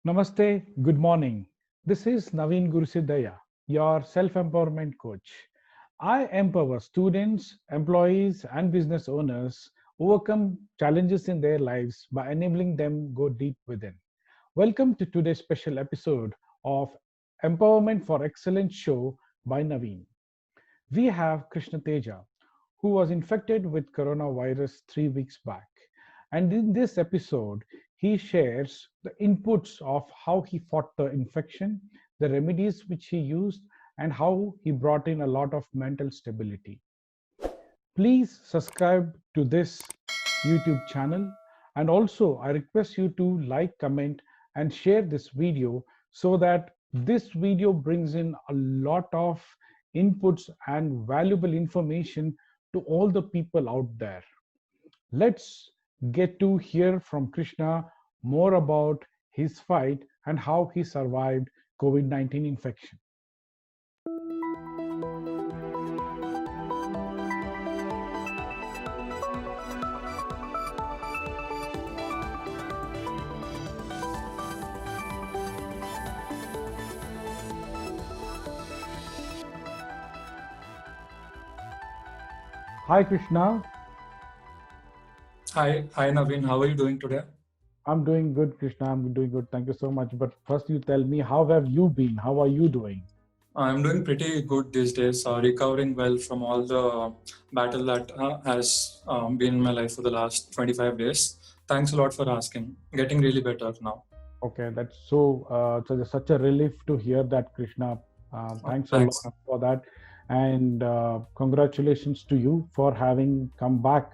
Namaste, good morning. This is Naveen Gurusidaya, your self empowerment coach. I empower students, employees, and business owners overcome challenges in their lives by enabling them go deep within. Welcome to today's special episode of Empowerment for Excellence show by Naveen. We have Krishna Teja, who was infected with coronavirus 3 weeks back. And in this episode, he shares the inputs of how he fought the infection, the remedies which he used, and how he brought in a lot of mental stability. Please subscribe to this YouTube channel. And also, I request you to like, comment, and share this video so that this video brings in a lot of inputs and valuable information to all the people out there. Let's get to hear from Krishna more about his fight and how he survived COVID-19 infection. Hi, Krishna. Hi Naveen, how are you doing today? I'm doing good, Krishna. I'm doing good. Thank you so much. But first, you tell me, how have you been? How are you doing? I'm doing pretty good these days, recovering well from all the battle that has been in my life for the last 25 days. Thanks a lot for asking. Getting really better now. Okay, that's so such a relief to hear that, Krishna. Thanks a lot Thanks. for that, and congratulations to you for having come back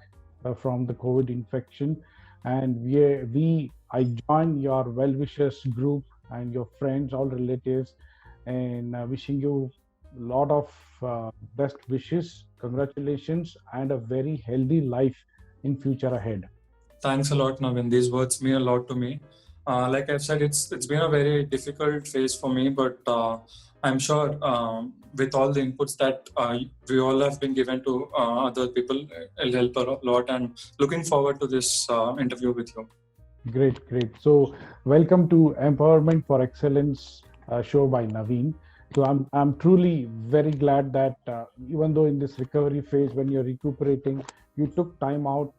from the COVID infection. And I join your well wishers group and your friends, all relatives, and wishing you a lot of best wishes, congratulations, and a very healthy life in future ahead. Thanks a lot, Naveen. These words mean a lot to me. Like I've said, it's been a very difficult phase for me, but I'm sure with all the inputs that we all have been given to other people, it'll help a lot. And looking forward to this interview with you. Great, great. So, welcome to Empowerment for Excellence show by Naveen. So, I'm truly very glad that even though in this recovery phase, when you're recuperating, you took time out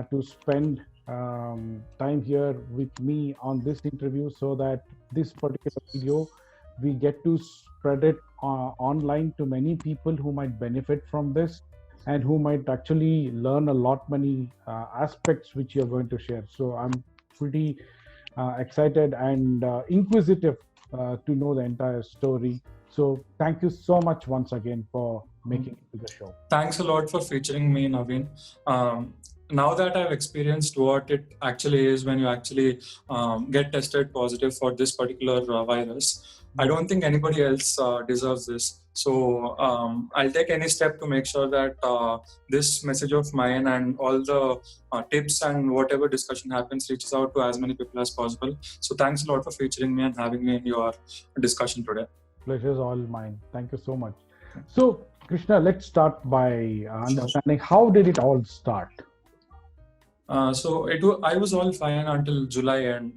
to spend time here with me on this interview, so that this particular video we get to spread it online to many people who might benefit from this and who might actually learn a lot many aspects which you're going to share. So I'm pretty excited and inquisitive to know the entire story. So thank you so much once again for making it to the show. Thanks a lot for featuring me, Naveen. Now that I've experienced what it actually is when you actually get tested positive for this particular virus, I don't think anybody else deserves this. So I'll take any step to make sure that this message of mine and all the tips and whatever discussion happens reaches out to as many people as possible. So thanks a lot for featuring me and having me in your discussion today. Pleasure's all mine. Thank you so much. So, Krishna, let's start by understanding how did it all start? I was all fine until July end.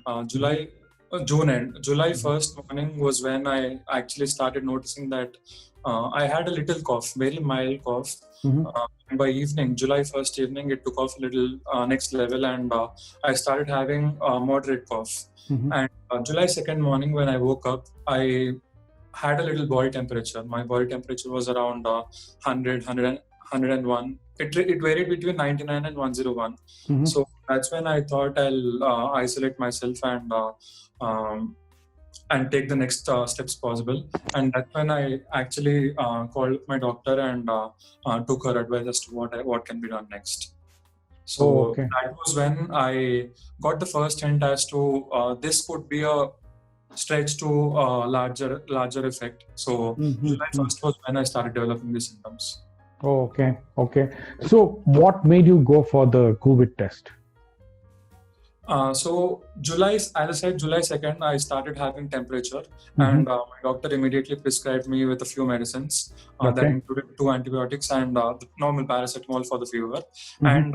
June end. July 1st morning was when I actually started noticing that I had a little cough, very mild cough. Mhm. And by evening, July 1st evening, it took off a little next level, and I started having a moderate cough. Mhm. And July 2nd morning, when I woke up, I had a little body temperature. My body temperature was around 100, 101. It varied between 99 and 101. Mhm. So that's when I thought I'll isolate myself um, and take the next steps possible. And that's when I actually called my doctor and took her advice as to what can be done next. Oh, So okay. that was when I got the first hint as to this could be a stretch to a larger effect. So Mhm. July Mhm. 1st was when I started developing the symptoms. Oh, okay. Okay. So, what made you go for the COVID test? So as I said, July 2nd, I started having temperature, Mhm. and my doctor immediately prescribed me with a few medicines that Okay. included two antibiotics and the normal paracetamol for the fever. Mhm. And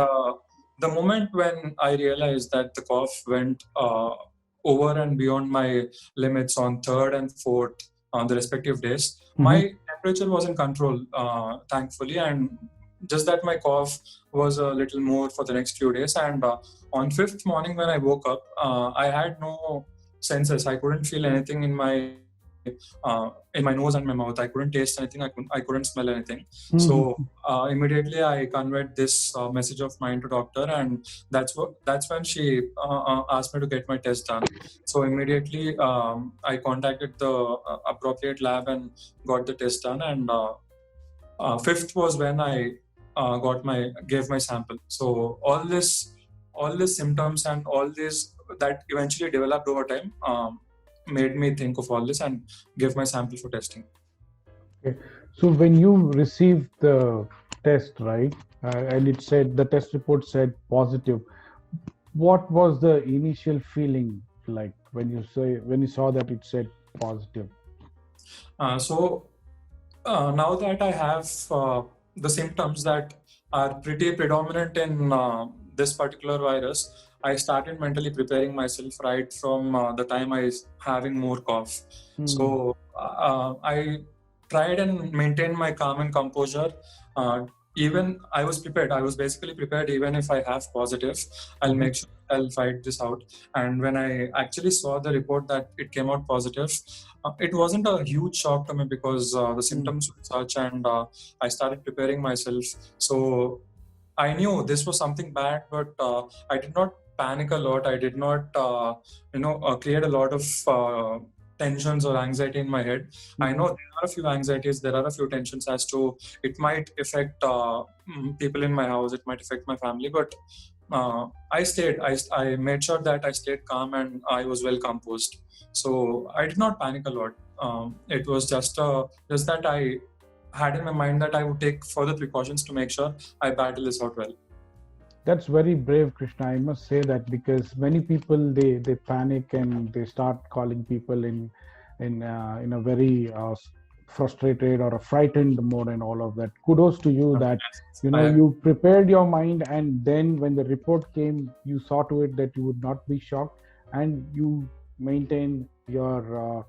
the moment when I realized that the cough went over and beyond my limits on third and fourth on the respective days. My temperature was in control, thankfully, and just that my cough was a little more for the next few days. And on fifth morning when I woke up, I had no senses. I couldn't feel anything in my nose and my mouth. I couldn't taste anything. I couldn't smell anything. So immediately I conveyed this message of mine to doctor, and that's when she asked me to get my test done. So immediately I contacted the appropriate lab and got the test done. And fifth was when I gave my sample. So all this symptoms and all this that eventually developed over time made me think of all this and give my sample for testing. Okay. So when you received the test, right, and it said the test report said positive, what was the initial feeling like when you saw that it said positive? So now that I have the symptoms that are pretty predominant in this particular virus, I started mentally preparing myself right from the time I was having more cough. So I tried and maintained my calm and composure. Even I was prepared. I was basically prepared. Even if I have positive, I'll make sure I'll fight this out. And when I actually saw the report that it came out positive, it wasn't a huge shock to me because the symptoms were such, and I started preparing myself. So I knew this was something bad, but I did not panic a lot. I did not, create a lot of tensions or anxiety in my head. I know there are a few anxieties, there are a few tensions as to it might affect people in my house, it might affect my family, but I made sure that I stayed calm and I was well composed. So I did not panic a lot. It was just that I had in my mind that I would take further precautions to make sure I battle this out well. That's very brave, Krishna. I must say that, because many people they panic and they start calling people in a very frustrated or a frightened mode and all of that. Kudos to you that you prepared your mind, and then when the report came, you saw to it that you would not be shocked and you maintain your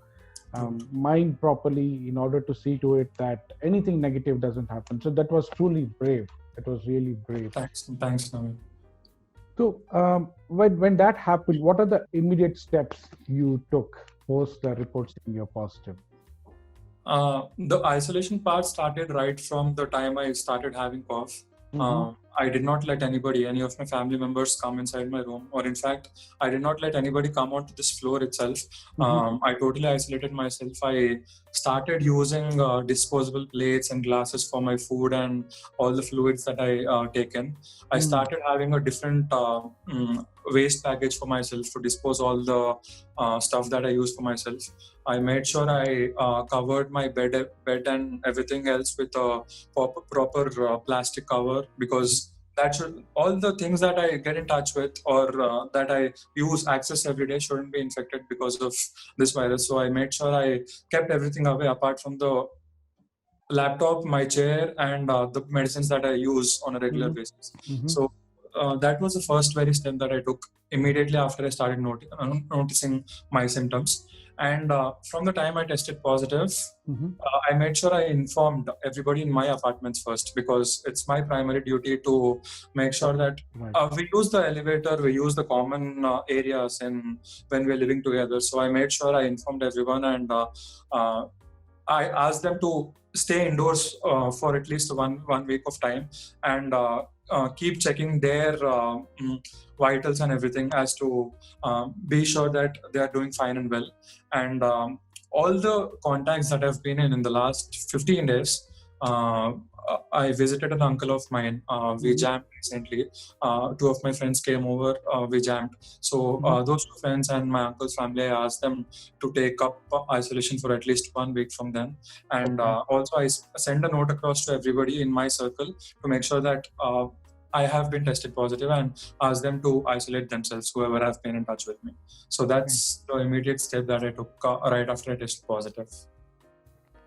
mind properly in order to see to it that anything negative doesn't happen. So that was truly brave. It was really brave. Thanks, Naveen. So when that happened, what are the immediate steps you took post the reports saying you're positive? The isolation part started right from the time I started having cough. I did not let any of my family members come inside my room, or in fact, I did not let anybody come onto this floor itself. I totally isolated myself. I started using disposable plates and glasses for my food and all the fluids that I take in. I started having a different waste package for myself to dispose all the stuff that I use for myself. I made sure I covered my bed and everything else with a proper plastic cover, because all the things that I get in touch with or that I access every day shouldn't be infected because of this virus. So I made sure I kept everything away apart from the laptop, my chair, and the medicines that I use on a regular basis. So that was the first very step that I took immediately after I started noticing my symptoms. And from the time I tested positive, I made sure I informed everybody in my apartments first, because it's my primary duty to make sure that we use the elevator, we use the common areas when we're living together. So I made sure I informed everyone, and I asked them to stay indoors for at least one week of time, and keep checking their vitals and everything, as to be sure that they are doing fine and well. And all the contacts that I've been in the last 15 days, I visited an uncle of mine. We jammed recently. Two of my friends came over. We jammed. So those two friends and my uncle's family, I asked them to take up isolation for at least 1 week from them. And also I send a note across to everybody in my circle to make sure that I have been tested positive, and ask them to isolate themselves, whoever has been in touch with me. So that's the immediate step that I took right after I tested positive.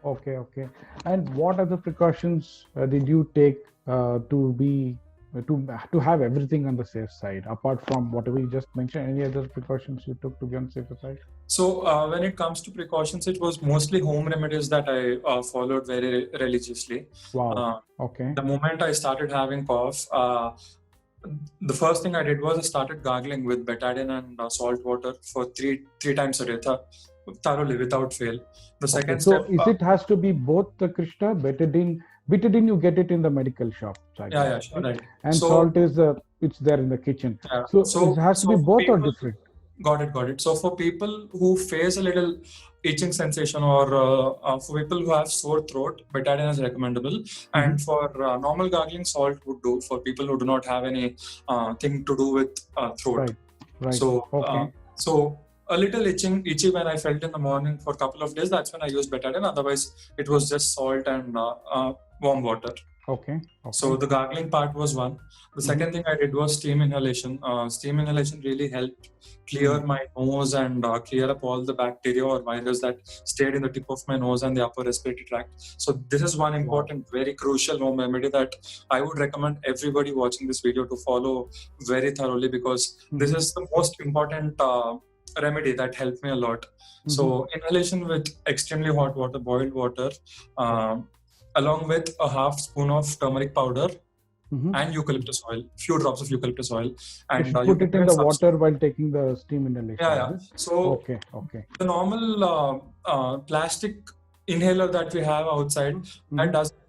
Okay. And what other precautions did you take to be to have everything on the safe side, apart from whatever you just mentioned? Any other precautions you took to be on the safer side? So when it comes to precautions, it was mostly home remedies that I followed very religiously. Wow. Okay. The moment I started having cough, the first thing I did was I started gargling with betadine and salt water for three times a day, thoroughly without fail. The second So step. is it has to be both the Krishna betadine? Betadine you get it in the medical shop. Yeah, sure, right. And so, salt is it's there in the kitchen. Yeah. So it has to be both or different. Got it. So for people who face a little itching sensation, or for people who have sore throat, betadine is recommendable. Mm-hmm. And for normal gargling, salt would do for people who do not have any thing to do with throat. Right. So so a little itchy when I felt in the morning for a couple of days. That's when I used betadine. Otherwise, it was just salt and warm water. Okay. So the gargling part was one. The second thing I did was steam inhalation. Steam inhalation really helped clear my nose and clear up all the bacteria or virus that stayed in the tip of my nose and the upper respiratory tract. So this is one important, very crucial home remedy that I would recommend everybody watching this video to follow very thoroughly, because this is the most important remedy that helped me a lot. So inhalation with extremely hot water, boiled water, along with a half spoon of turmeric powder and eucalyptus oil, few drops of eucalyptus oil, and you put it in the water while taking the steam inhalation. Yeah. So okay. The normal plastic inhaler that we have outside that doesn't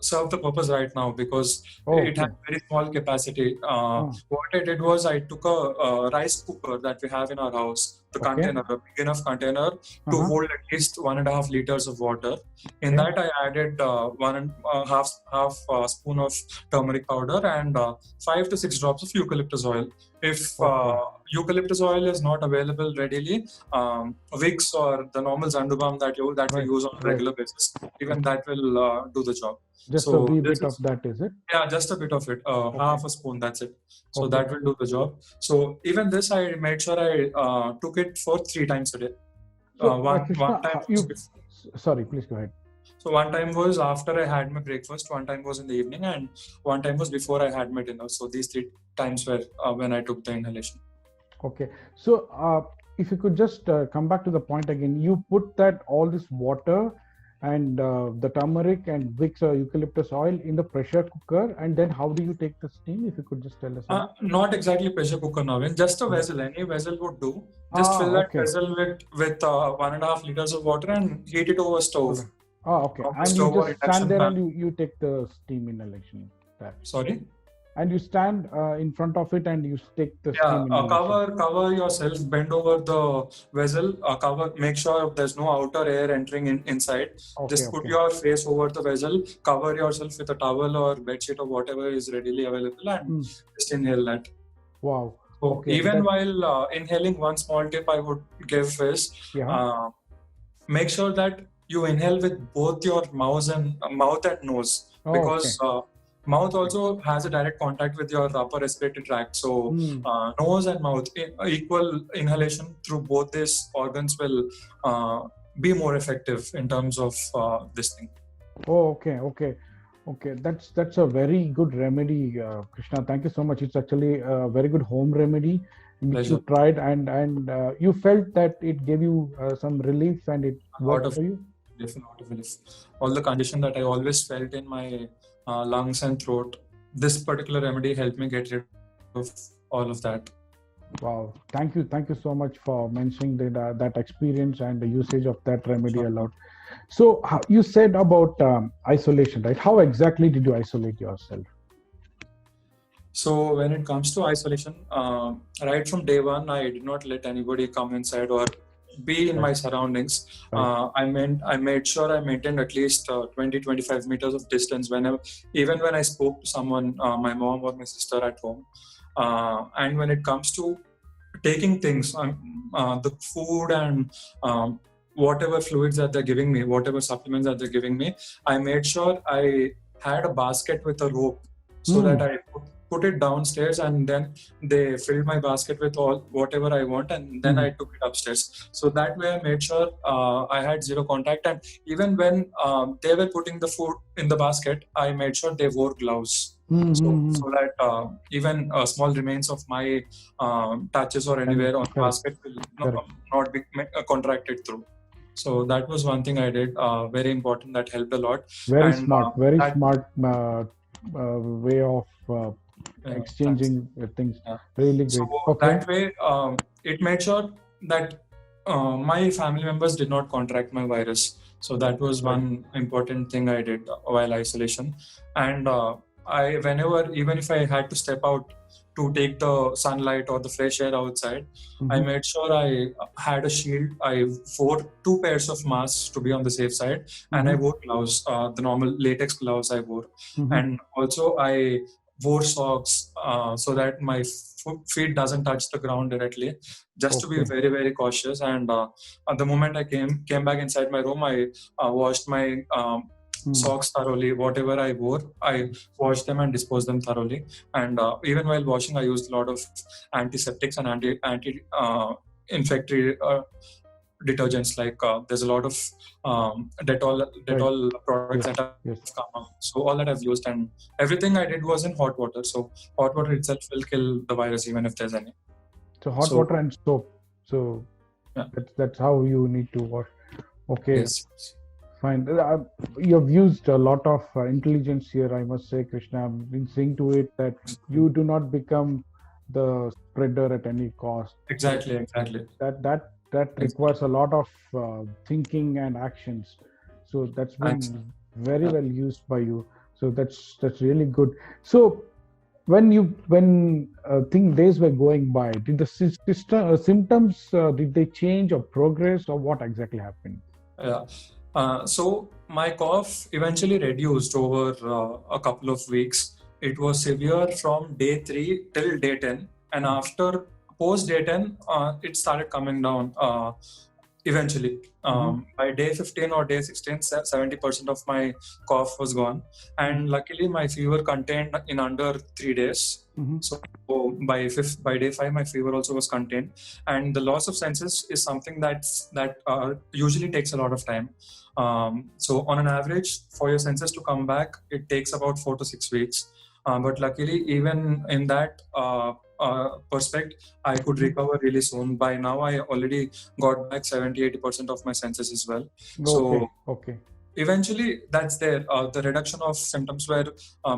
serve the purpose right now, because it has very small capacity. What I did was I took a rice cooker that we have in our house, the container, a big enough container to hold at least 1.5 liters of water. In that, I added 1.5 spoon of turmeric powder and 5 to 6 drops of eucalyptus oil. If eucalyptus oil is not available readily, Vicks or the normal Zandu balm that we use on a regular basis, even that will do the job. Just a wee bit of that, is it? Yeah, just a bit of it, half a spoon, that's it. So that will do the job. So even this, I made sure I took it for 3 times a day. So, one time. Sorry, please go ahead. So one time was after I had my breakfast, one time was in the evening, and one time was before I had my dinner. So these 3 times were when I took the inhalation. Okay. So if you could just come back to the point again, you put that all this water and the turmeric and Vicks or eucalyptus oil in the pressure cooker, and then how do you take the steam? If you could just tell us. Not exactly pressure cooker, Naveen. Just a vessel. Any vessel would do. Just fill that vessel with 1.5 liters of water and heat it over stove. Okay. And you just stand there and you take the steam inhalation. Sorry? And you stand in front of it and you take the steam inhalation. Cover yourself, bend over the vessel, make sure there's no outer air entering inside. Just put your face over the vessel, cover yourself with a towel or bedsheet or whatever is readily available, and just inhale that. Wow. So even while inhaling, one small tip I would give is make sure that you inhale with both your mouth and nose, because mouth also has a direct contact with your upper respiratory tract. So nose and mouth, equal inhalation through both these organs will be more effective in terms of this thing. Okay. That's a very good remedy, Krishna. Thank you so much. It's actually a very good home remedy which you tried, and you felt that it gave you some relief and it worked for you. Definitely relief. All the condition that I always felt in my lungs and throat, this particular remedy helped me get rid of all of that. Wow. Thank you so much for mentioning that experience and the usage of that remedy a lot. So you said about isolation, right? How exactly did you isolate yourself? So when it comes to isolation, right from day one, I did not let anybody come inside or be in my surroundings. I made sure I maintained at least 20-25 meters of distance even when I spoke to someone, my mom or my sister at home. And when it comes to taking things, the food and whatever fluids that they're giving me, whatever supplements that they're giving me, I made sure I had a basket with a rope so that I put it downstairs, and then they filled my basket with all whatever I want, and then I took it upstairs. So that way I made sure I had zero contact, and even when they were putting the food in the basket, I made sure they wore gloves. So that even small remains of my touches or anywhere on the basket will not be contracted through. So that was one thing I did, very important, that helped a lot. Very smart way of exchanging things. Really great. So that way, it made sure that my family members did not contract my virus. So that was one important thing I did while isolation. And even if I had to step out to take the sunlight or the fresh air outside, I made sure I had a shield. I wore 2 pairs of masks to be on the safe side, and I wore gloves, the normal latex gloves I wore. And also I wore socks so that my feet doesn't touch the ground directly, just to be very, very cautious. And at the moment I came back inside my room, I washed my socks thoroughly. Whatever I wore, I washed them and disposed them thoroughly. And even while washing, I used a lot of antiseptics and anti-infectory detergents. Like there's a lot of Dettol products that have come up. So all that I've used, and everything I did was in hot water. So hot water itself will kill the virus even if there's any. So hot water and soap. So that's how you need to wash. Okay. Yes. Fine. You've used a lot of intelligence here, I must say, Krishna. I've been seeing to it that you do not become the spreader at any cost. Exactly. That requires a lot of thinking and actions. So that's been very well used by you. So that's really good. So when days were going by, did the symptoms did they change or progress, or what exactly happened? Yeah. So my cough eventually reduced over a couple of weeks. It was severe from day 3 till day 10, and after post day 10, it started coming down eventually. By day 15 or day 16, 70% of my cough was gone, and luckily my fever contained in under 3 days. So by day 5, my fever also was contained, and the loss of senses is something that usually takes a lot of time. So on an average, for your senses to come back, it takes about 4 to 6 weeks. But luckily, even in that perspective, I could recover really soon. By now, I already got back 70-80% of my senses as well. So eventually, that's there. The reduction of symptoms were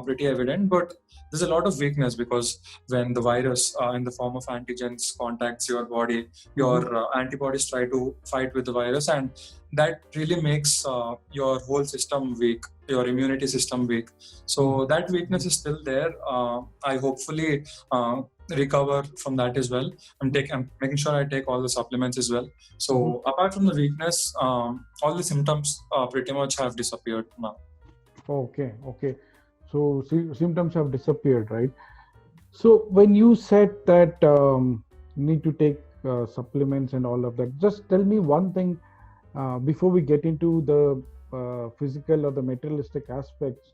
pretty evident, but there's a lot of weakness, because when the virus in the form of antigens contacts your body, your antibodies try to fight with the virus, and that really makes your whole system weak, your immunity system weak. So that weakness is still there. I hopefully recover from that as well. I'm making sure I take all the supplements as well. So apart from the weakness, all the symptoms pretty much have disappeared now. Okay. So symptoms have disappeared, right? So when you said that you need to take supplements and all of that, just tell me one thing before we get into the physical or the materialistic aspects.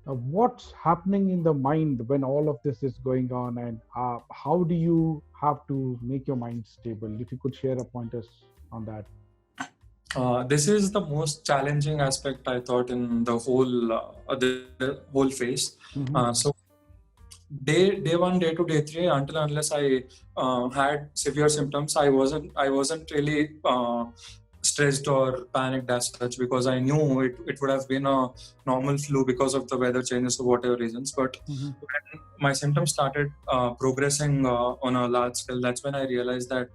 What's happening in the mind when all of this is going on, and how do you have to make your mind stable? If you could share a pointers on that. This is the most challenging aspect, I thought, in the whole phase. So day 1, day 2, day 3, unless I had severe symptoms, I wasn't really stressed or panicked as such, because I knew it would have been a normal flu because of the weather changes or whatever reasons. But when my symptoms started progressing on a large scale, that's when I realized that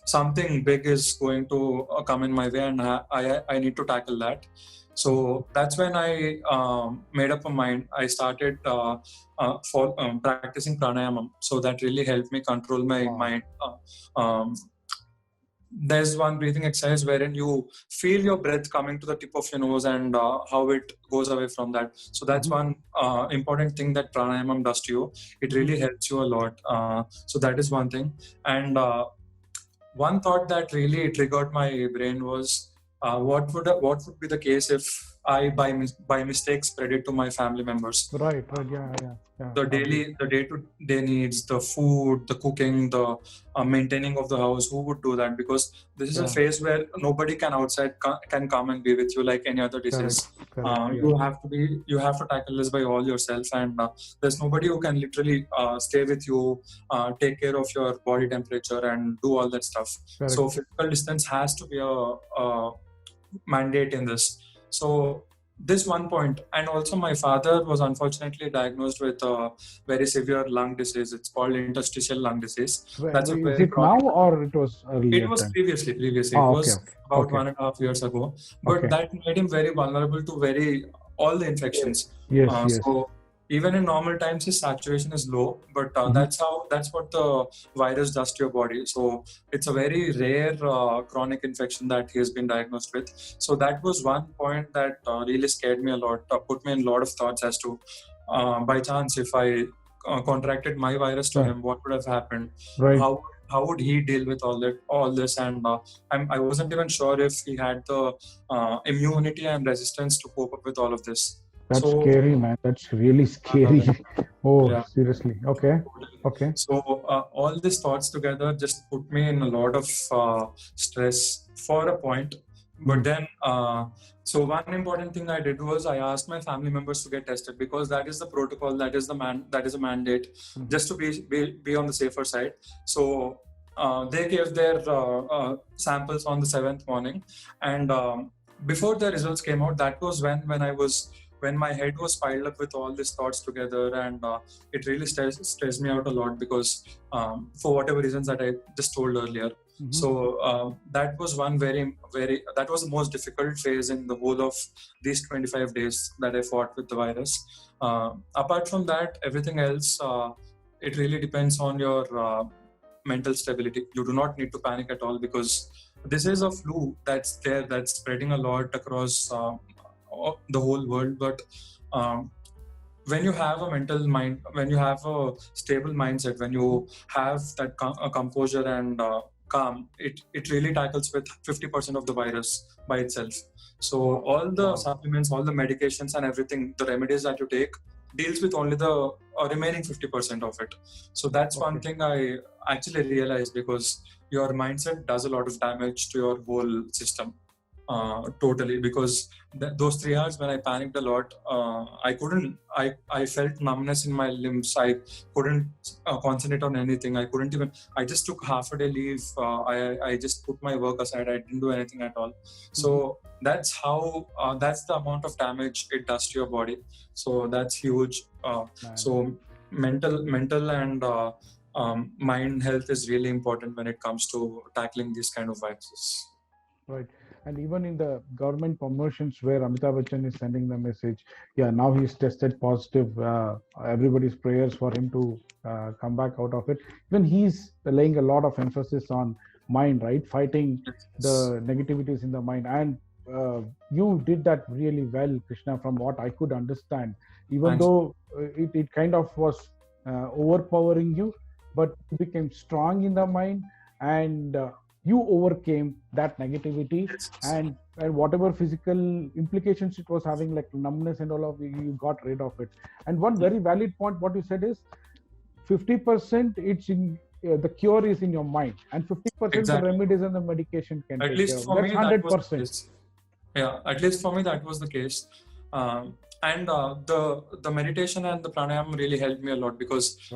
something big is going to come in my way, and I need to tackle that. So that's when I made up my mind. I started practicing pranayama. So that really helped me control my mind. There's one breathing exercise wherein you feel your breath coming to the tip of your nose and how it goes away from that. So that's one important thing that pranayama does to you. It really helps you a lot. So that is one thing. And one thought that really triggered my brain was, what would be the case if I by mistake spread it to my family members. Right. Yeah. The day-to-day needs, the food, the cooking, the maintaining of the house. Who would do that? Because this is a phase where nobody can outside can come and be with you like any other disease. Correct. You have to tackle this by all yourself, and there's nobody who can literally stay with you, take care of your body temperature, and do all that stuff. Correct. So physical distance has to be a mandate in this. So this one point, and also my father was unfortunately diagnosed with a very severe lung disease. It's called interstitial lung disease. Is it now or it was earlier? It was previously. It was about 1.5 years ago. But that made him very vulnerable to all the infections. Yes. So even in normal times, his saturation is low, but that's what the virus does to your body. So it's a very rare chronic infection that he has been diagnosed with. So that was one point that really scared me a lot, put me in a lot of thoughts as to, by chance, if I contracted my virus to him, what would have happened? Right. How would he deal with all this? And I wasn't even sure if he had the immunity and resistance to cope up with all of this. That's scary, man. That's really scary. Seriously. Okay. So all these thoughts together just put me in a lot of stress for a point. But then, so one important thing I did was I asked my family members to get tested, because that is the protocol, that is a mandate, just to be on the safer side. So they gave their samples on the 7th morning, and before the results came out, that was when my head was piled up with all these thoughts together, and it really stressed me out a lot, because for whatever reasons that I just told earlier. So that was that was the most difficult phase in the whole of these 25 days that I fought with the virus. Apart from that, everything else, it really depends on your mental stability. You do not need to panic at all, because this is a flu that's spreading a lot across the whole world. But when you have a mental mind, when you have a stable mindset, when you have that composure and calm, it really tackles with 50% of the virus by itself. So all the supplements, all the medications and everything, the remedies that you take, deals with only the remaining 50% of it. So that's one thing I actually realized, because your mindset does a lot of damage to your whole system. Totally, because those 3 hours when I panicked a lot, I felt numbness in my limbs. I couldn't concentrate on anything. I just took half a day leave. I just put my work aside. I didn't do anything at all. So that's the amount of damage it does to your body. So that's huge. So mental and mind health is really important when it comes to tackling these kind of viruses. Right. And even in the government promotions where Amitabh Bachchan is sending the message, now he's tested positive, everybody's prayers for him to come back out of it. Even he's laying a lot of emphasis on mind, right? Fighting the negativities in the mind. And you did that really well, Krishna, from what I could understand, even though it kind of was overpowering you, but you became strong in the mind, and you overcame that negativity, and whatever physical implications it was having, like numbness and all of you got rid of it. And one very valid point what you said is 50% it's in the cure is in your mind, and 50% the remedies and the medication can at take least care of. That's 100%. At least for me that was the case. And the meditation and the pranayama really helped me a lot, because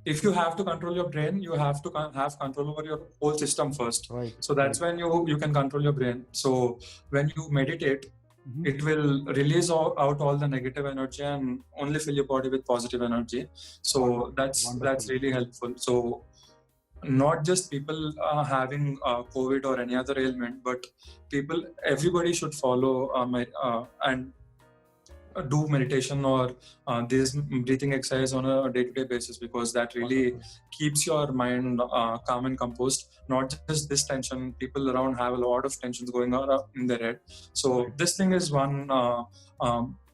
if you have to control your brain, you have to have control over your whole system first. Right. So that's when you can control your brain. So when you meditate, it will release out all the negative energy and only fill your body with positive energy. So that's really helpful. So not just people having COVID or any other ailment, but everybody should follow and do meditation or this breathing exercise on a day-to-day basis, because that really keeps your mind calm and composed. Not just this tension, people around have a lot of tensions going on in their head. So this thing is one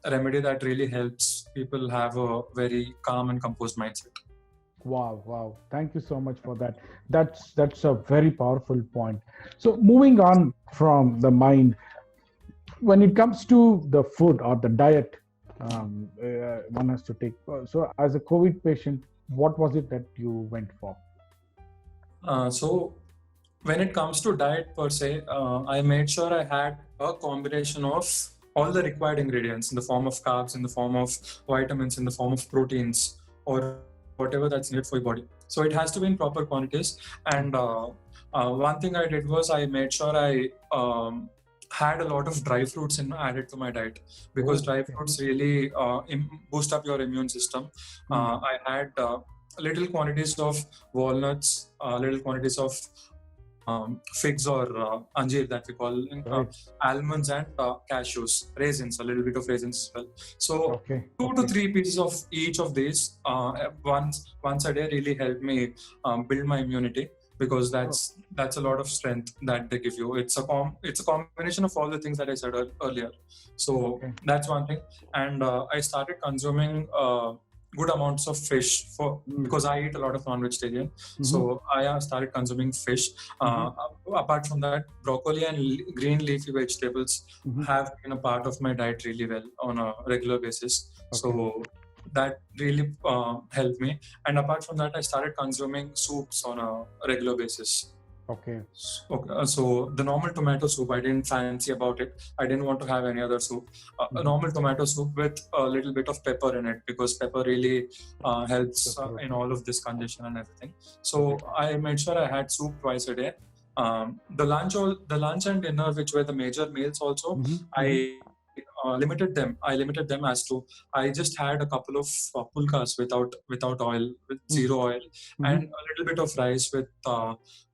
remedy that really helps people have a very calm and composed mindset. Wow. Thank you so much for that. That's a very powerful point. So moving on from the mind, When it comes to the food or the diet, one has to take. So, as a COVID patient, what was it that you went for? So when it comes to diet per se, I made sure I had a combination of all the required ingredients in the form of carbs, in the form of vitamins, in the form of proteins, or whatever that's needed for your body. So it has to be in proper quantities. And one thing I did was I made sure I had a lot of dry fruits added to my diet, because dry fruits really boost up your immune system. I had little quantities of walnuts, little quantities of figs or anjeer that we call almonds, and cashews, raisins, a little bit of raisins as well. So 2 to 3 pieces of each of these once a day really helped me build my immunity, because that's a lot of strength that they give you. It's a combination of all the things that I said earlier. So that's one thing. And I started consuming good amounts of fish because I eat a lot of non-vegetarian. So I started consuming fish. Apart from that, broccoli and green leafy vegetables have been a part of my diet really well on a regular basis. So that really helped me. And apart from that, I started consuming soups on a regular basis. So the normal tomato soup, I didn't fancy about it. I didn't want to have any other soup. A normal tomato soup with a little bit of pepper in it, because pepper really helps in all of this congestion and everything. So I made sure I had soup twice a day. The lunch and dinner, which were the major meals also, I limited them. I limited them as to I just had a couple of pulkas without oil, with zero oil, and a little bit of rice with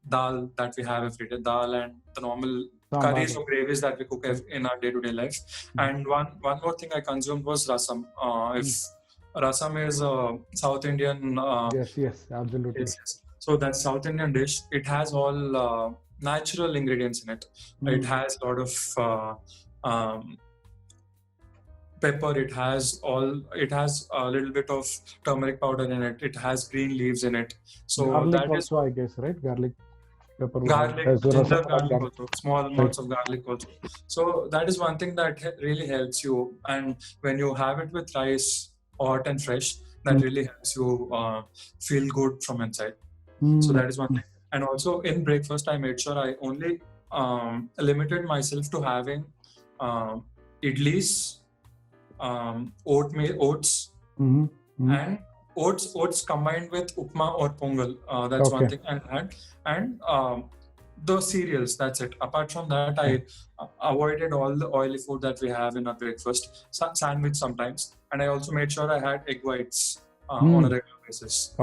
dal that we have every day, dal and the normal curries or gravies that we cook in our day-to-day life. And one more thing I consumed was rasam. If rasam is a South Indian, yes, absolutely. Yes. So that's South Indian dish. It has all natural ingredients in it. It has a lot of pepper. It has a little bit of turmeric powder in it. It has green leaves in it. So garlic that also, I guess, right? Garlic, pepper, ginger garlic also, small amounts of garlic also. So that is one thing that really helps you. And when you have it with rice, hot and fresh, that really helps you feel good from inside. So that is one thing. And also in breakfast, I made sure I only limited myself to having idlis, oats, and oats combined with upma or pongal. That's one thing I had. And the cereals, that's it. Apart from that, I avoided all the oily food that we have in our breakfast, sandwich sometimes. And I also made sure I had egg whites on a regular basis.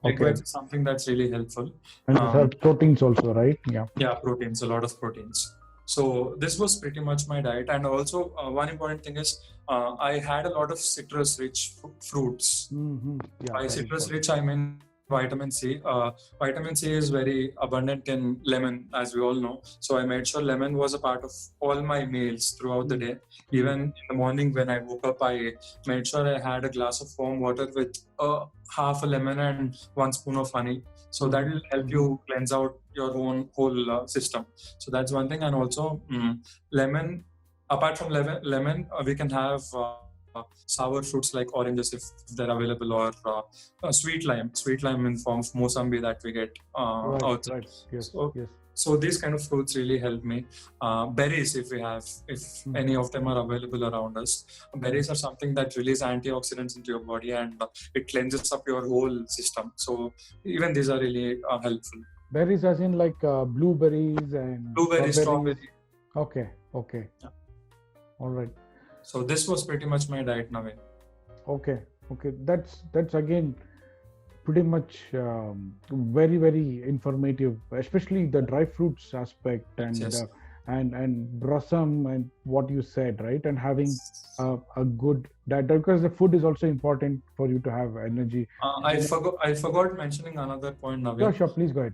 Egg whites is something that's really helpful. And proteins also, right? Yeah, proteins, a lot of proteins. So this was pretty much my diet. And also one important thing is I had a lot of citrus-rich fruits. By citrus-rich, I mean vitamin C. Vitamin C is very abundant in lemon, as we all know. So I made sure lemon was a part of all my meals throughout the day. Even in the morning when I woke up, I made sure I had a glass of warm water with half a lemon and 1 spoon of honey. So that will help you cleanse out your whole system. So that's one thing. And also lemon, apart from lemon, we can have sour fruits like oranges if they're available, or sweet lime in form of Mosambi that we get outside. So these kind of fruits really help me. Berries, if any of them are available around us. Berries are something that release antioxidants into your body, and it cleanses up your whole system. So even these are really helpful. Berries as in like blueberries and strawberry. Okay. Yeah. All right. So this was pretty much my diet, Naveen. Okay. That's again pretty much very, very informative, especially the dry fruits aspect and rasam and what you said, right? And having a good diet, because the food is also important for you to have energy. I forgot mentioning another point, Naveen. Sure. Please go ahead.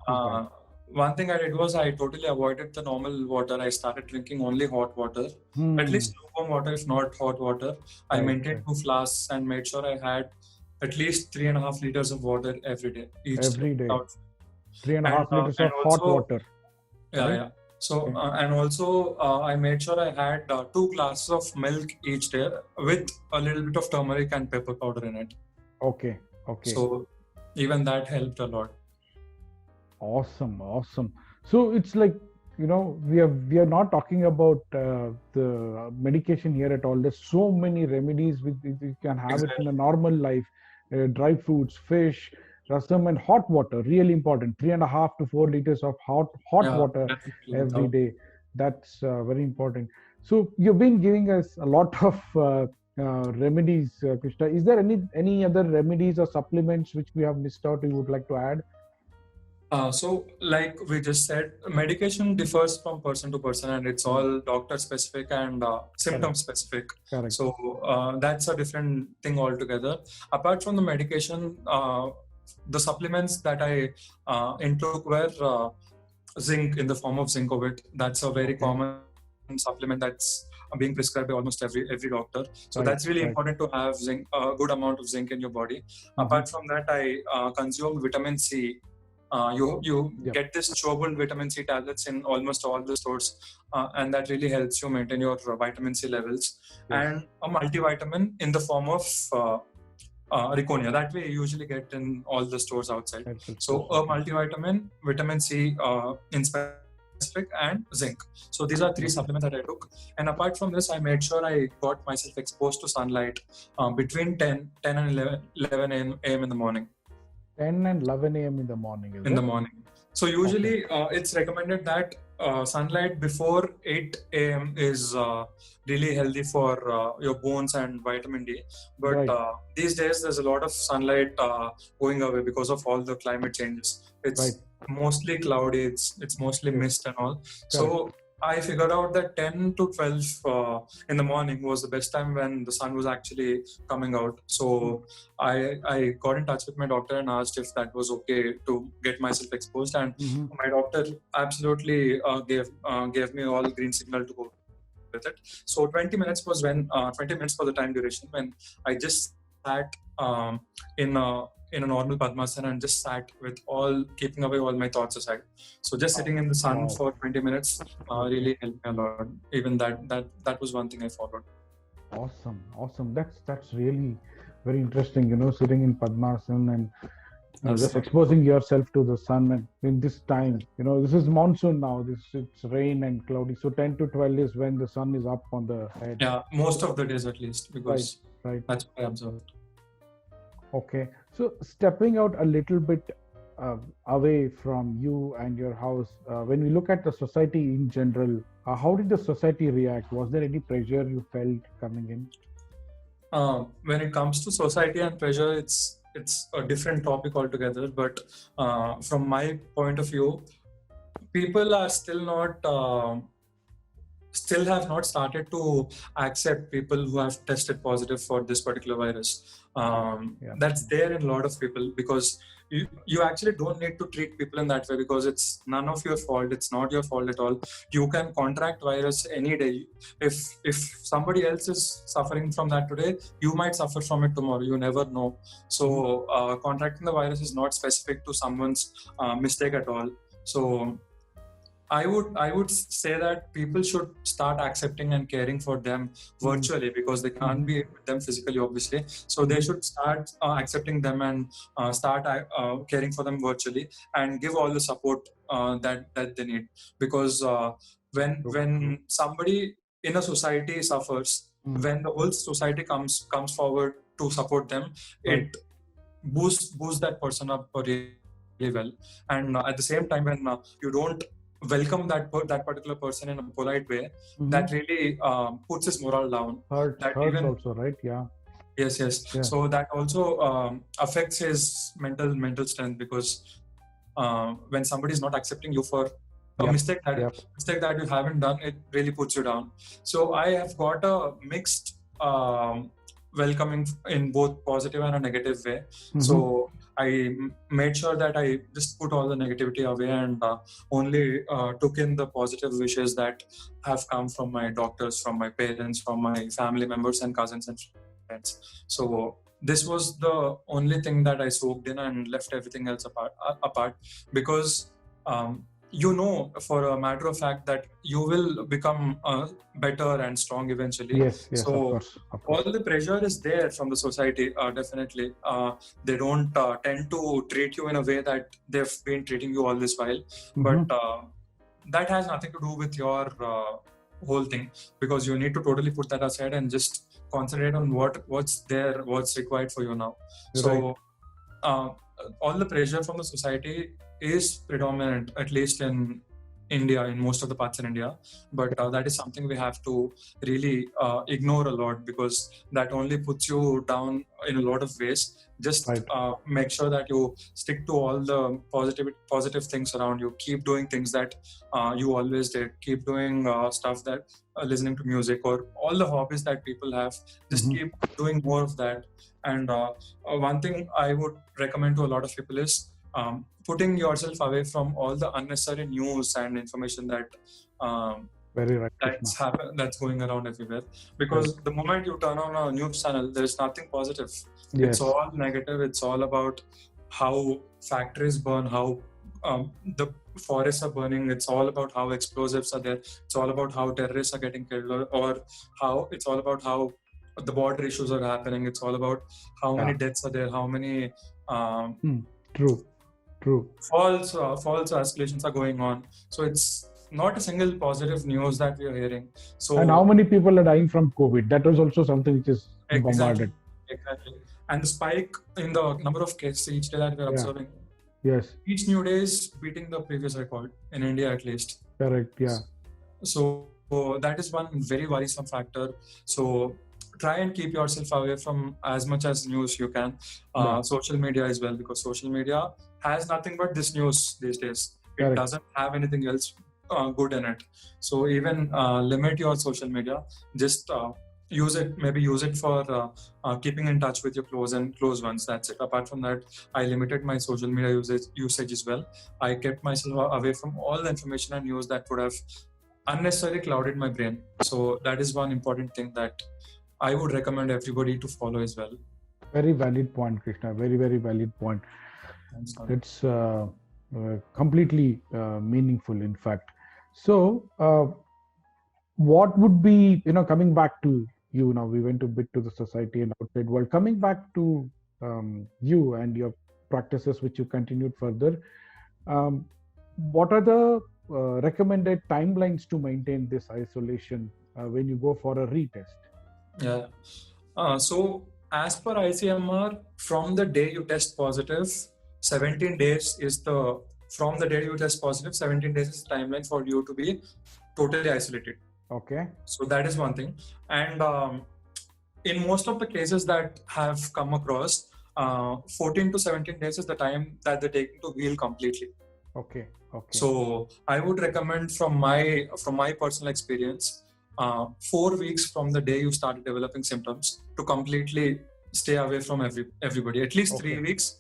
One thing I did was I totally avoided the normal water. I started drinking only hot water, at least lukewarm water, if not hot water. I maintained 2 flasks and made sure I had at least 3.5 liters of water every day. Every day. 3.5 liters of hot water. Yeah. So and also I made sure I had 2 glasses of milk each day with a little bit of turmeric and pepper powder in it. Okay. Okay. So even that helped a lot. Awesome. Awesome. So it's like, we are not talking about the medication here at all. There's so many remedies with you can have it in Exactly. a normal life. Dry fruits, fish, rasam, and hot water. Really important. 3.5 to 4 liters of hot Yeah, water definitely. every Without. day. That's very important. So you've been giving us a lot of remedies, Krishna. Is there any other remedies or supplements which we have missed out you would like to add? So, like we just said, medication differs from person to person, and it's all doctor specific and symptom Correct. specific. Correct. So that's a different thing altogether. Apart from the medication, the supplements that I intook were zinc in the form of Zincovit. That's a very Okay. common supplement that's being prescribed by almost every doctor. So Right. that's really Right. important to have zinc, a good amount of zinc in your body. Apart from that, I consume vitamin C. You Yep. get this chewable vitamin C tablets in almost all the stores, and that really helps you maintain your vitamin C levels. Yes. And a multivitamin in the form of Riconia. That we usually get in all the stores outside. So a multivitamin, vitamin C in specific, and zinc. So these are 3 supplements that I took. And apart from this, I made sure I got myself exposed to sunlight between 10 and 11 a.m. in the morning. 10 and 11 a.m. in the morning, is In it? the morning. So usually it's recommended that sunlight before 8 a.m. is really healthy for your bones and vitamin D. But Right. these days there's a lot of sunlight going away because of all the climate changes. It's Right. mostly cloudy, it's mostly Yes. mist and all. Correct. So I figured out that 10 to 12 in the morning was the best time when the sun was actually coming out. So I got in touch with my doctor and asked if that was okay to get myself exposed, and my doctor absolutely gave me all green signal to go with it. So 20 minutes was when 20 minutes for the time duration when I just sat in a normal Padmasana and just sat with all keeping away all my thoughts aside. So just sitting in the sun for 20 minutes really helped me a lot. Even that was one thing I followed. Awesome. That's really very interesting. Sitting in Padmasana and Yes. just exposing yourself to the sun, and in this time, this is monsoon now. It's rain and cloudy. So 10 to 12 is when the sun is up on the head. Yeah, most of the days at least, because Right. that's what I observed. Okay. So stepping out a little bit away from you and your house, when we look at the society in general, how did the society react? Was there any pressure you felt coming in? When it comes to society and pressure, it's a different topic altogether. But from my point of view, people are still have not started to accept people who have tested positive for this particular virus. That's there in a lot of people, because you actually don't need to treat people in that way, because it's none of your fault. It's not your fault at all. You can contract virus any day. If somebody else is suffering from that today, you might suffer from it tomorrow. You never know. So contracting the virus is not specific to someone's mistake at all. So I would say that people should start accepting and caring for them virtually, because they can't be with them physically, obviously. So they should start accepting them and start caring for them virtually, and give all the support that they need. Because when somebody in a society suffers, when the whole society comes forward to support them, it boosts that person up really well. And at the same time, when you don't welcome that particular person in a polite way, that really puts his morale down. Hurts also, right? Yeah. Yes. So that also affects his mental strength, because when somebody is not accepting you for a mistake that you haven't done, it really puts you down. So I have got a mixed welcoming in both positive and a negative way. So I made sure that I just put all the negativity away and only took in the positive wishes that have come from my doctors, from my parents, from my family members and cousins and friends. So this was the only thing that I soaked in and left everything else apart, because you know for a matter of fact that you will become better and strong eventually. Yes, of So course, all the pressure is there from the society, definitely. They don't tend to treat you in a way that they've been treating you all this while. But that has nothing to do with your whole thing, because you need to totally put that aside and just concentrate on what's there, what's required for you now. So all the pressure from the society is predominant, at least in India, in most of the parts in India. But that is something we have to really ignore a lot, because that only puts you down in a lot of ways. Just make sure that you stick to all the positive things around you. Keep doing things that you always did. Keep doing stuff that listening to music or all the hobbies that people have. Just keep doing more of that. And one thing I would recommend to a lot of people is putting yourself away from all the unnecessary news and information that that's going around everywhere. Because the moment you turn on a news channel, there's nothing positive. It's all negative. It's all about how factories burn, how the forests are burning. It's all about how explosives are there. It's all about how terrorists are getting killed, or how it's all about how the border issues are happening. It's all about how many deaths are there, how many True. False escalations are going on. So it's not a single positive news that we are hearing. So and how many people are dying from COVID? That was also something which is bombarded. Exactly. And the spike in the number of cases each day that we're observing. Yes. Each new day is beating the previous record in India, at least. Correct. Yeah. So that is one very worrisome factor. So try and keep yourself away from as much as news you can. Social media as well, because social media has nothing but this news these days. It doesn't have anything else good in it. So even limit your social media. Just use it for keeping in touch with your close ones. That's it. Apart from that, I limited my social media usage as well. I kept myself away from all the information and news that would have unnecessarily clouded my brain. So that is one important thing that I would recommend everybody to follow as well. Very valid point, Krishna. Very, very valid point. It's completely meaningful, in fact. So what would be, coming back to you now, we went a bit to the society and outside world, coming back to you and your practices which you continued further, what are the recommended timelines to maintain this isolation when you go for a retest? So as per ICMR, from the day you test positive, 17 days is the timeline for you to be totally isolated. Okay. So that is one thing. And in most of the cases that have come across, 14 to 17 days is the time that they take to heal completely. Okay. So I would recommend from my personal experience, 4 weeks from the day you started developing symptoms to completely stay away from everybody. At least 3 weeks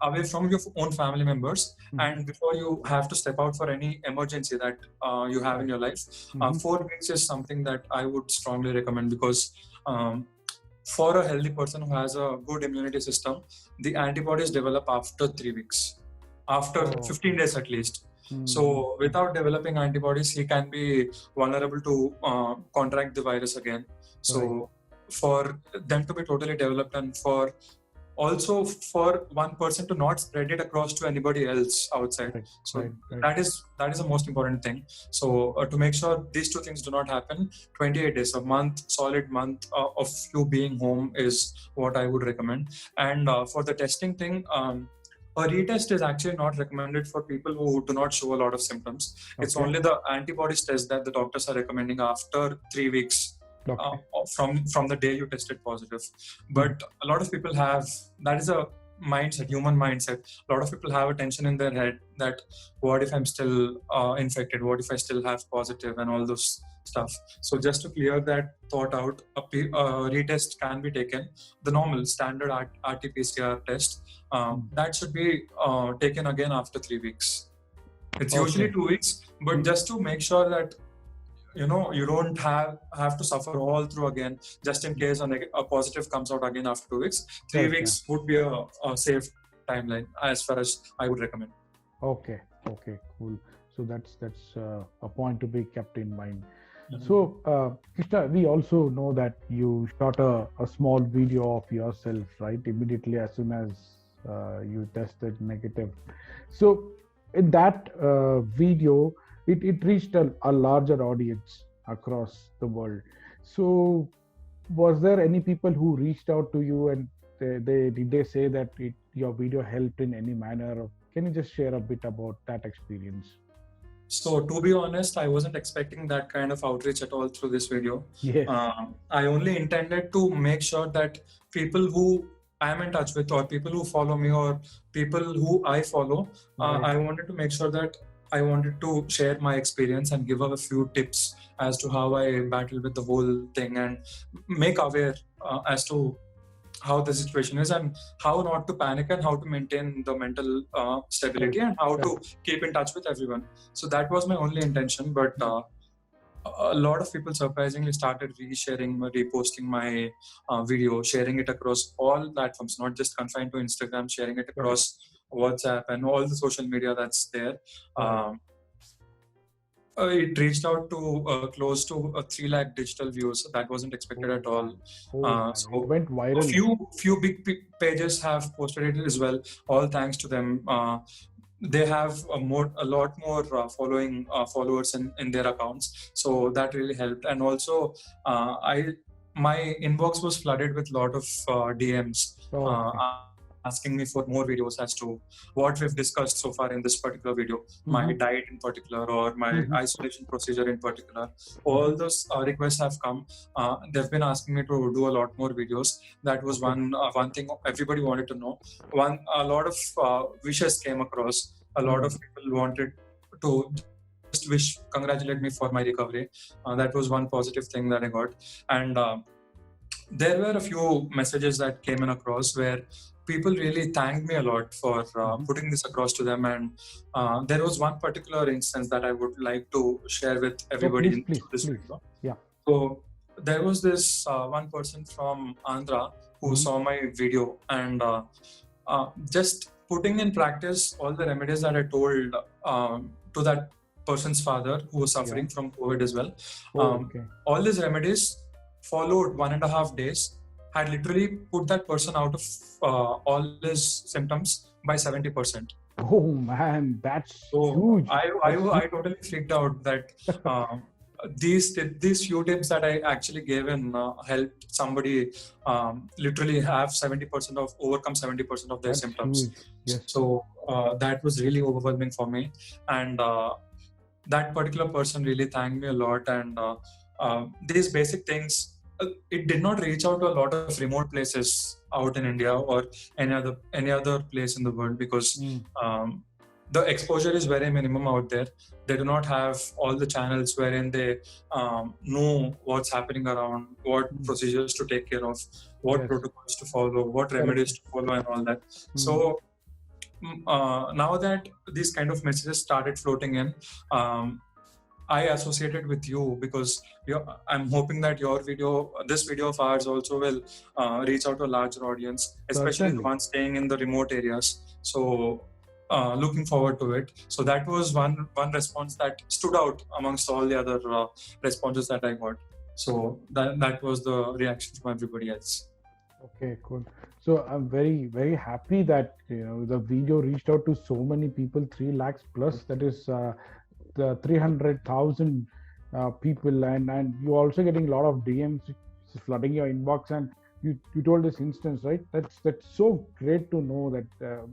away from your own family members, and before you have to step out for any emergency that you have in your life, 4 weeks is something that I would strongly recommend, because for a healthy person who has a good immunity system, the antibodies develop after 3 weeks, after 15 days at least. So without developing antibodies, he can be vulnerable to contract the virus again. So for them to be totally developed, and for one person to not spread it across to anybody else outside. That is the most important thing. So to make sure these two things do not happen, 28 days, solid month of you being home is what I would recommend. And for the testing thing, a retest is actually not recommended for people who do not show a lot of symptoms. It's only the antibodies test that the doctors are recommending after 3 weeks from the day you tested positive. But a lot of people have, that is a mindset, human mindset. A lot of people have a tension in their head that what if I'm still infected? What if I still have positive and all those stuff? So just to clear that thought out, a retest can be taken. The normal standard RT-PCR test, that should be taken again after 3 weeks. It's usually 2 weeks, but just to make sure that you don't have to suffer all through again, just in case a positive comes out again after 2 weeks. 3 weeks would be a safe timeline as far as I would recommend. Okay, cool. So that's a point to be kept in mind. Mhm. So, Krishna, we also know that you shot a small video of yourself, right? Immediately as soon as you tested negative. So, in that video, it reached a larger audience across the world. So, was there any people who reached out to you and did they say that your video helped in any manner? Or can you just share a bit about that experience? So to be honest, I wasn't expecting that kind of outreach at all through this video. Yes. I only intended to make sure that people who I'm in touch with, or people who follow me, or people who I follow, Right. I wanted to make sure that I wanted to share my experience and give a few tips as to how I battle with the whole thing, and make aware as to how the situation is and how not to panic and how to maintain the mental stability and how to keep in touch with everyone. So that was my only intention. But a lot of people surprisingly started resharing, reposting my video, sharing it across all platforms, not just confined to Instagram, sharing it across WhatsApp and all the social media that's there. It reached out to close to 3 lakh digital views. That wasn't expected at all. It So went a viral. few big pages have posted it as well. All thanks to them. They have a lot more followers in their accounts. So that really helped. And also, my inbox was flooded with a lot of DMs. Asking me for more videos as to what we've discussed so far in this particular video, my diet in particular, or my isolation procedure in particular. All those requests have come. They've been asking me to do a lot more videos. That was one thing everybody wanted to know. A lot of wishes came across. A lot of people wanted to just congratulate me for my recovery. That was one positive thing that I got. And there were a few messages that came in across where people really thanked me a lot for putting this across to them. And there was one particular instance that I would like to share with everybody in this video. Yeah. So there was this one person from Andhra who saw my video and just putting in practice all the remedies that I told to that person's father who was suffering from COVID as well. All these remedies followed 1.5 days, had literally put that person out of all his symptoms by 70%. Oh man, that's so huge. I totally freaked out that these few tips that I actually gave in helped somebody literally have overcome 70% of their symptoms. Yes. So that was really overwhelming for me, and that particular person really thanked me a lot. And these basic things, it did not reach out to a lot of remote places out in India or any other place in the world, because the exposure is very minimum out there. They do not have all the channels wherein they know what's happening around, what procedures to take care of, what protocols to follow, what remedies to follow, and all that. So now that these kind of messages started floating in, I associated with you because I'm hoping that this video of ours also will reach out to a larger audience, especially the ones staying in the remote areas. So looking forward to it. So that was one response that stood out amongst all the other responses that I got. So that was the reaction from everybody else. Okay, cool. So I'm very, very happy that the video reached out to so many people, 3 lakhs plus. That is the 300,000 people, and you're also getting a lot of DMs flooding your inbox. And you told this instance, right? That's so great to know that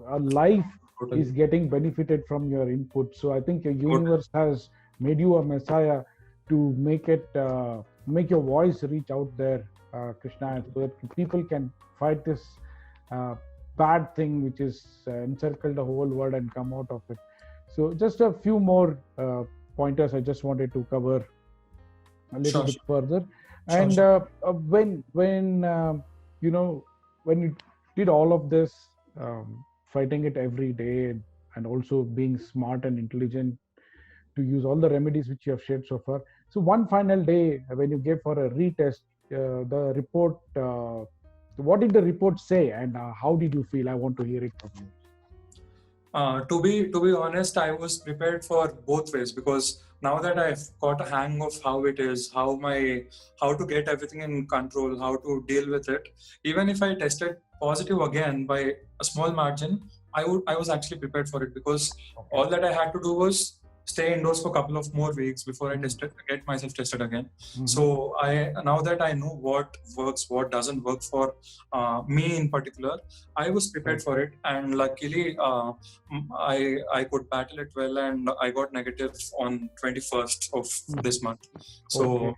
a life is getting benefited from your input. So I think your universe has made you a messiah to make your voice reach out there, Krishna, so that people can fight this bad thing which is encircled the whole world and come out of it. So just a few more pointers I just wanted to cover a little bit further. And when you did all of this, fighting it every day, and also being smart and intelligent to use all the remedies which you have shared so far. So one final day when you gave for a retest, the report, what did the report say, and how did you feel? I want to hear it from you. To be honest, I was prepared for both ways, because now that I've got a hang of how it is, how to get everything in control, how to deal with it. Even if I tested positive again by a small margin, I was actually prepared for it, because all that I had to do was stay indoors for a couple of more weeks before I get myself tested again. So now that I know what works, what doesn't work for me in particular, I was prepared for it, and luckily I could battle it well, and I got negative on 21st of this month. So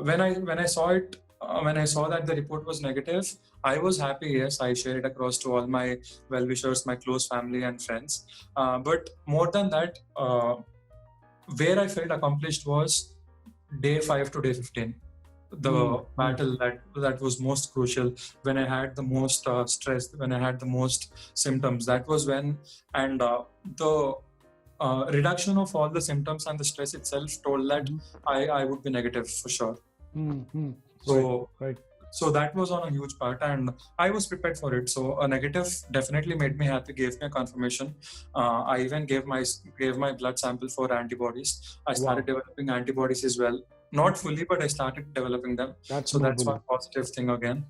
when I saw it, when I saw that the report was negative, I was happy. Yes, I shared it across to all my well-wishers, my close family and friends. But more than that, where I felt accomplished was day 5 to day 15. The battle that was most crucial, when I had the most stress, when I had the most symptoms. That was when, and the reduction of all the symptoms and the stress itself told that I would be negative for sure. So so that was on a huge part, and I was prepared for it. So a negative definitely made me happy, gave me a confirmation. I even gave my blood sample for antibodies. I started developing antibodies as well. Not fully, but I started developing them. That's one positive thing again.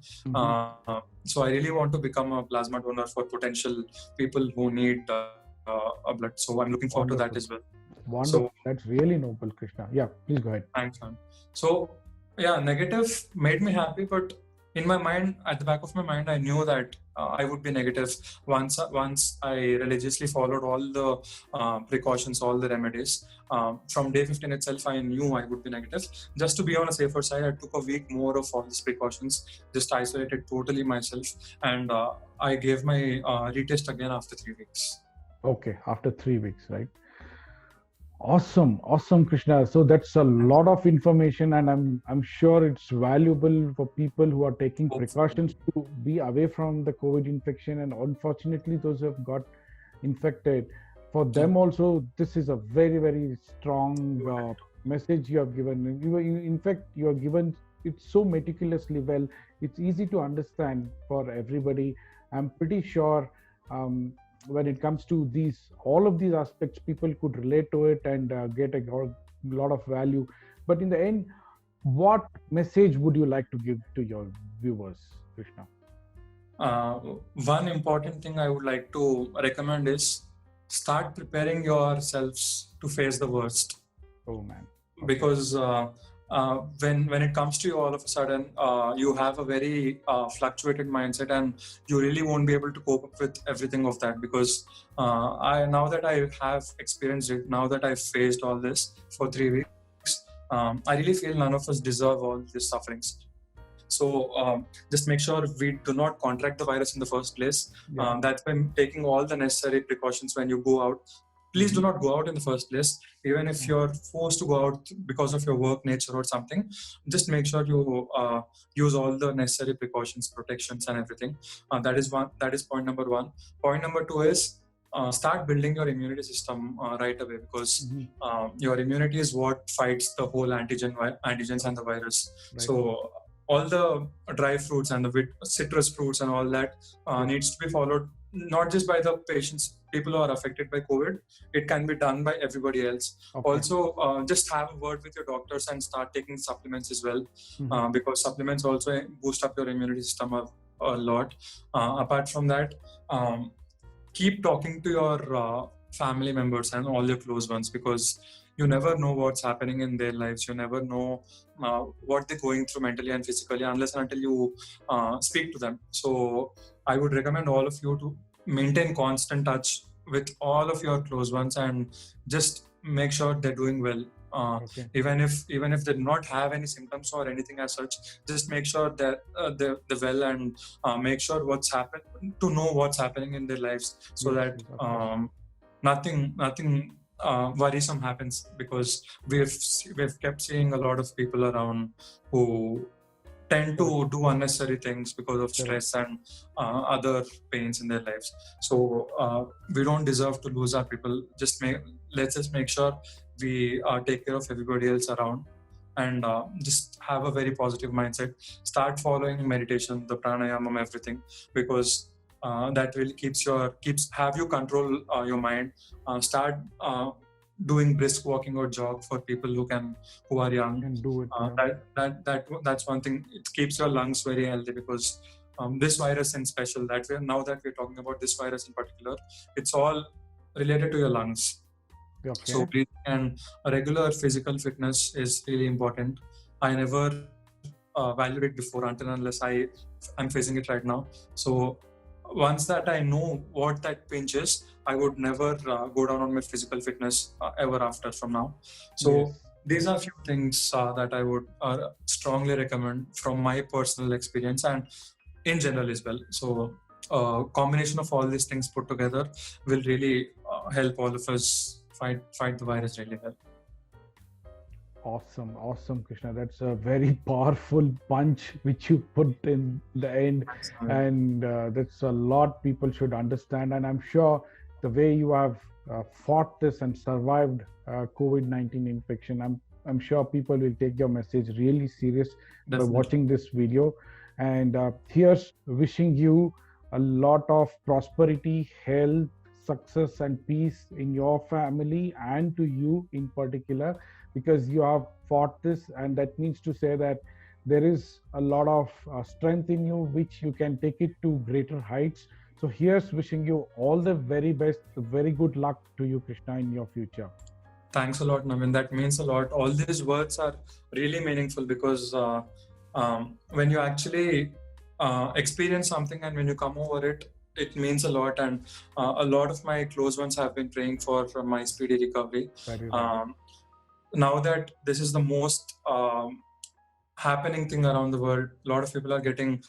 So I really want to become a plasma donor for potential people who need a blood. So I'm looking forward to that as well. Wonderful. So, that's really noble, Krishna. Yeah, please go ahead. Thanks, man. So yeah, negative made me happy, but in my mind, at the back of my mind, I knew that I would be negative once I religiously followed all the precautions, all the remedies. From day 15 itself, I knew I would be negative. Just to be on a safer side, I took a week more of all these precautions, just isolated totally myself, and I gave my retest again after 3 weeks. Okay, after 3 weeks, right? Awesome, Krishna. So that's a lot of information, and I'm sure it's valuable for people who are taking precautions to be away from the COVID infection. And unfortunately, those who have got infected, for them also, this is a very, very strong message you have given. In fact, you have given it so meticulously well. It's easy to understand for everybody. I'm pretty sure. When it comes to all of these aspects, people could relate to it and get a lot of value. But in the end, what message would you like to give to your viewers, Krishna? One important thing I would like to recommend is start preparing yourselves to face the worst. Oh man. Okay. Because when it comes to you, all of a sudden you have a very fluctuated mindset, and you really won't be able to cope up with everything of that, because now that I have experienced it, now that I've faced all this for 3 weeks, I really feel none of us deserve all these sufferings. So just make sure we do not contract the virus in the first place. That's by taking all the necessary precautions when you go out. Please do not go out in the first place. Even if you're forced to go out because of your work nature or something, just make sure you use all the necessary precautions, protections and everything. That is point number one. Point number two is start building your immunity system right away, because your immunity is what fights the whole antigens and the virus. Right. So all the dry fruits and the citrus fruits and all that needs to be followed, not just by the people who are affected by COVID. It can be done by everybody else. Okay. Also, just have a word with your doctors and start taking supplements as well, because supplements also boost up your immunity system a lot. Apart from that, keep talking to your family members and all your close ones, because you never know what's happening in their lives. You never know what they're going through mentally and physically unless and until you speak to them. So I would recommend all of you to maintain constant touch with all of your close ones and just make sure they're doing well. Okay. Even if they do not have any symptoms or anything as such, just make sure that they're well, and make sure what's happening in their lives, so that nothing worrisome happens, because we've kept seeing a lot of people around who tend to do unnecessary things because of stress and other pains in their lives. So we don't deserve to lose our people. Let's just make sure we take care of everybody else around, and just have a very positive mindset. Start following meditation, the pranayama, everything, because that really have you control your mind. Start doing brisk walking or jog for people who are young. Can do it. That's one thing. It keeps your lungs very healthy because this virus in special now that we're talking about this virus in particular, it's all related to your lungs. Okay. So breathing and a regular physical fitness is really important. I never valued it before until unless I'm facing it right now. So once that I know what that pinch is, I would never go down on my physical fitness ever after from now. So Yes. these are few things that I would strongly recommend from my personal experience and in general as well. So combination of all these things put together will really help all of us fight the virus really well. Awesome, Krishna. That's a very powerful punch which you put in the end, and that's a lot people should understand. And I'm sure the way you have fought this and survived COVID-19 infection, I'm sure people will take your message really serious by watching this video. And here's wishing you a lot of prosperity, health, success, and peace in your family and to you in particular, because you have fought this, and that means to say that there is a lot of strength in you which you can take it to greater heights. So here's wishing you all the very best, very good luck to you, Krishna, in your future. Thanks a lot, Navin. That means a lot. All these words are really meaningful because when you actually experience something and when you come over it, it means a lot. And a lot of my close ones have been praying for my speedy recovery. Now that this is the most happening thing around the world, a lot of people are getting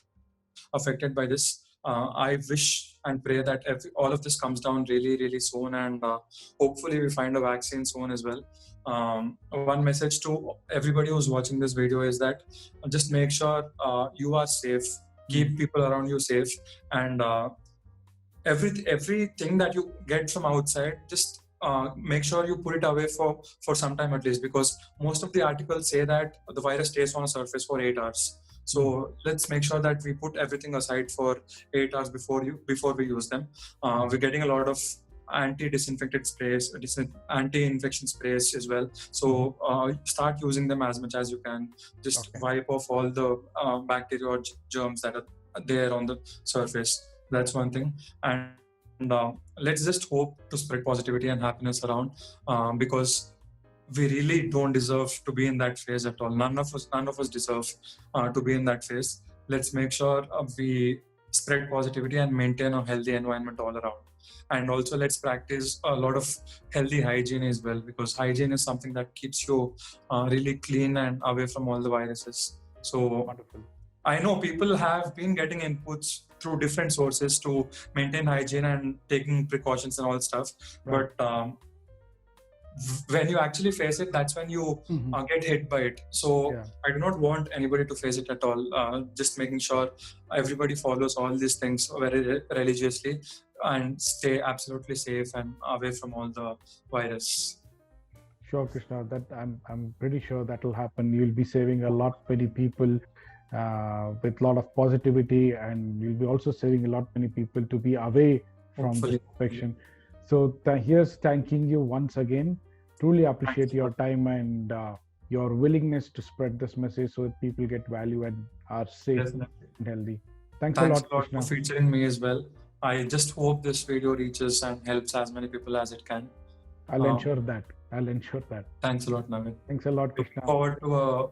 affected by this. I wish and pray that all of this comes down really, really soon, and hopefully we find a vaccine soon as well. One message to everybody who's watching this video is that just make sure you are safe, keep people around you safe, and everything that you get from outside, just make sure you put it away for some time at least, because most of the articles say that the virus stays on a surface for 8 hours. So let's make sure that we put everything aside for 8 hours before we use them. We're getting a lot of anti-disinfectant sprays, anti-infection sprays as well. So start using them as much as you can. Just wipe off all the bacteria or germs that are there on the surface. That's one thing. And let's just hope to spread positivity and happiness around, because we really don't deserve to be in that phase at all. None of us deserve to be in that phase. Let's make sure we spread positivity and maintain a healthy environment all around. And also let's practice a lot of healthy hygiene as well, because hygiene is something that keeps you really clean and away from all the viruses. So wonderful. I know people have been getting inputs through different sources to maintain hygiene and taking precautions and all stuff. Right. But when you actually face it, that's when you get hit by it. So I do not want anybody to face it at all. Just making sure everybody follows all these things very religiously and stay absolutely safe and away from all the virus. Sure, Krishna, that I'm pretty sure that will happen. You'll be saving a lot many people with a lot of positivity, and you'll be also saving a lot many people to be away from this infection. So here's thanking you once again. Truly appreciate your time and your willingness to spread this message so that people get value and are safe and healthy. Thanks a lot, Krishna, for featuring me as well. I just hope this video reaches and helps as many people as it can. I'll ensure that. Thanks a lot, Navin. Thanks a lot, Krishna.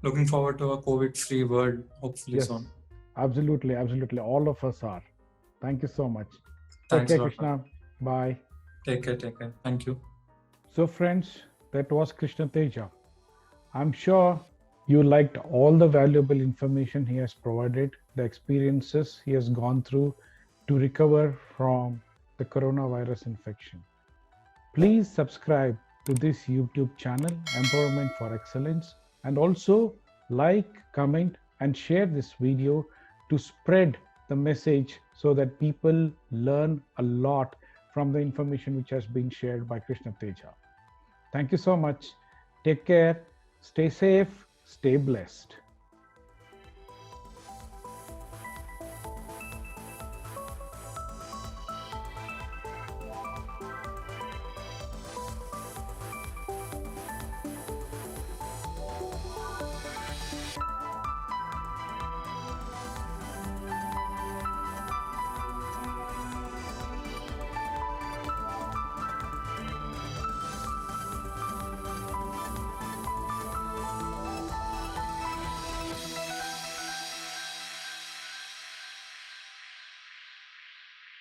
Looking forward to a COVID-free world, hopefully soon. Absolutely. All of us are. Thank you so much. Thanks, Krishna. Bye. Take care. Thank you. So friends, that was Krishna Teja. I'm sure you liked all the valuable information he has provided, the experiences he has gone through to recover from the coronavirus infection. Please subscribe to this YouTube channel, Empowerment for Excellence, and also like, comment, and share this video to spread the message so that people learn a lot from the information which has been shared by Krishna Teja. Thank you so much. Take care, stay safe, stay blessed.